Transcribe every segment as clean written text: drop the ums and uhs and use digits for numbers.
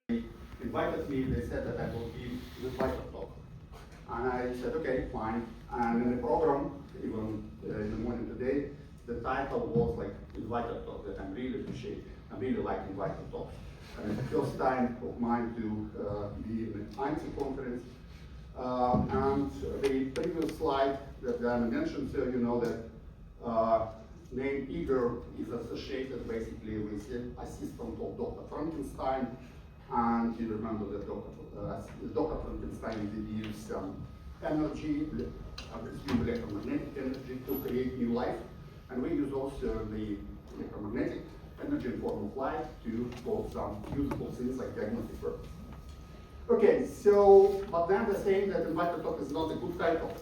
invited me, they said that I will give the title talk. And I said, okay, fine. And in the program, even in the morning today, the title was like invited talk, that I really appreciate. I really like invited talks. And it's the first time of mine to be in the INSI conference. And the previous slide that I mentioned, so you know that name Igor is associated basically with the assistant of Dr. Frankenstein. And you remember that Dr. Frankenstein did use some energy, electromagnetic energy, to create new life. And we use also the electromagnetic energy in form of light for some useful things like diagnostic purpose. Okay, so, but then they're saying that invited talk is not a good title.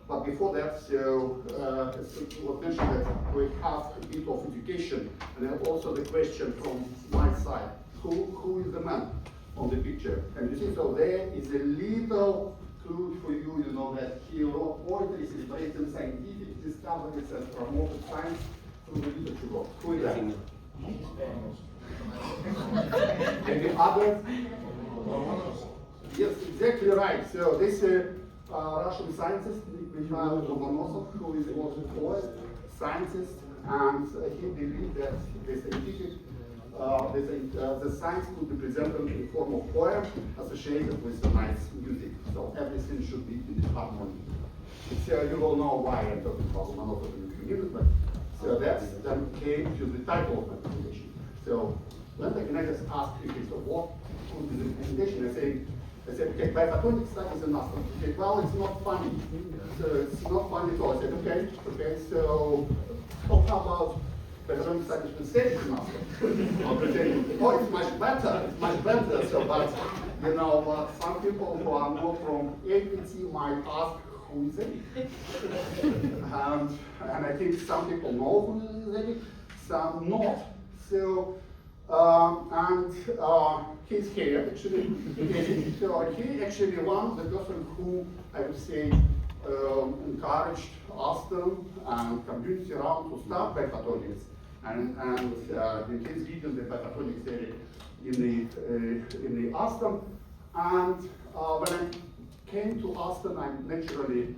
But before that, so it was mentioned that we have a bit of education, and then also the question from my side, who is the man on the picture? And you see, so there is a little clue for you, you know, that he wrote poetry, celebrated scientific discoveries and promoted science through the literature work. Who is that? Maybe others? Yes, exactly right. So this Russian scientist, Mikhail Lomonosov, who is also a poet, scientist, and he believed that the scientific, the science could be presented in the form of poem associated with the nice music. So everything should be in harmony. So you will know why I'm talking about Lomonosov in a few minutes, but so that then came to the title of my presentation. So when the connectors asked me, so what would be the presentation, I said, okay, by Photonic studies in Aston. Okay, well, it's not funny. So it's not funny at all. I said, okay, so how about Photonic studies with stages in Aston? Oh, it's much better. So, but, you know, some people who are not from APT might ask, who is it? And I think some people know who is it, some not. So, he's here actually. So he actually one the person who I would say encouraged Aston and community around to start by photonics, and in his region the photonics area in the Aston. And when I came to Aston, I naturally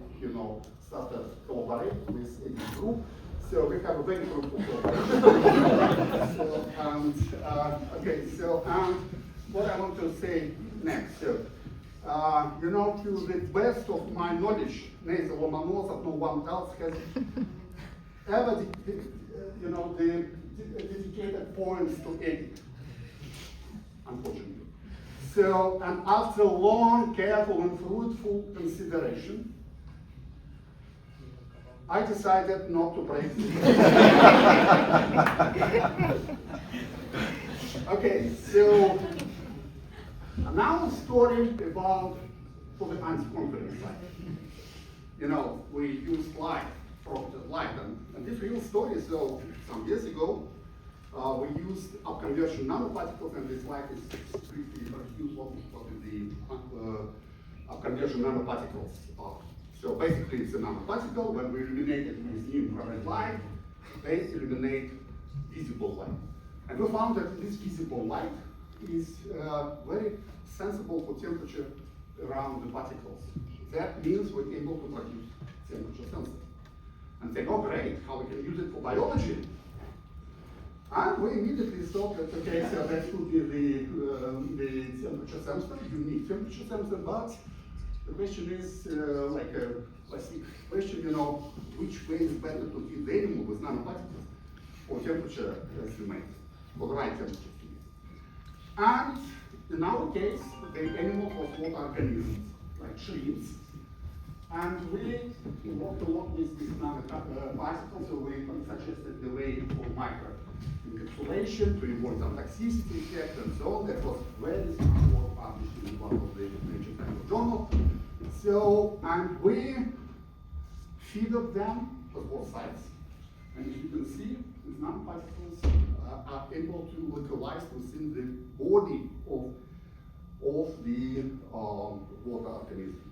started collaborating with this group. So we have a very group of collaboration. And what I want to say next. So, to the best of my knowledge, Nathan Lomonosov, no one else has ever, dedicated points to ethics, unfortunately. So, and after long, careful, and fruitful consideration, I decided not to break it. Okay, so now a story about for the INSI conference side. We used light, Prof light, and this real story. So some years ago, we used upconversion nanoparticles, and this light is strictly used what is the upconversion nanoparticles are. So basically, it's a nanoparticle. When we illuminate it with infrared light, they illuminate visible light. And we found that this visible light is very sensible for temperature around the particles. That means we're able to produce temperature sensors. And say, oh great, how we can use it for biology. And we immediately thought that, okay, so that could be the temperature sensor, unique temperature sensor, but the question is like a classic question, which way is better to feed the animal with nanoparticles or temperature estimate, or the right temperature estimate. And in our case, the animal was water organisms, like shrimps. And we worked a lot with these nanoparticles, so we suggested the way for micro encapsulation to avoid some toxicity effect and so on. That was very smart work published in one of the major journals. So, and we feeded them on both sides. And as you can see, these nanoparticles are able to localize within the body of the water organism.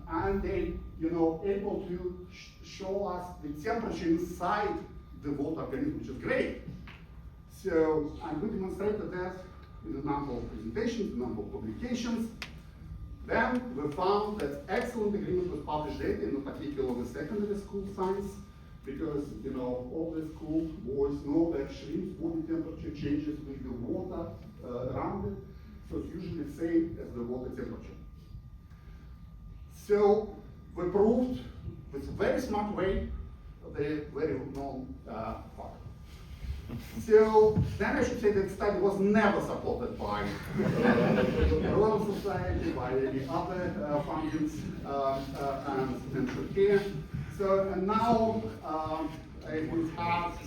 And they, able to show us the temperature inside the water organism, which is great. So, and we demonstrated that in a number of presentations, a number of publications. Then we found that excellent agreement with published data, in particular with secondary school science, because all the school boys know that shrimp's body temperature changes with the water around it, so it's usually the same as the water temperature. So we proved with a very smart way the very known fact. So then I should say that study was never supported by the Royal Society, by any other fundings and mental care. So and now if we have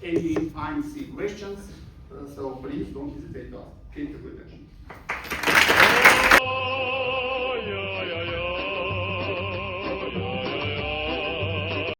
any IMC questions, so please don't hesitate to ask. Thank you for your attention.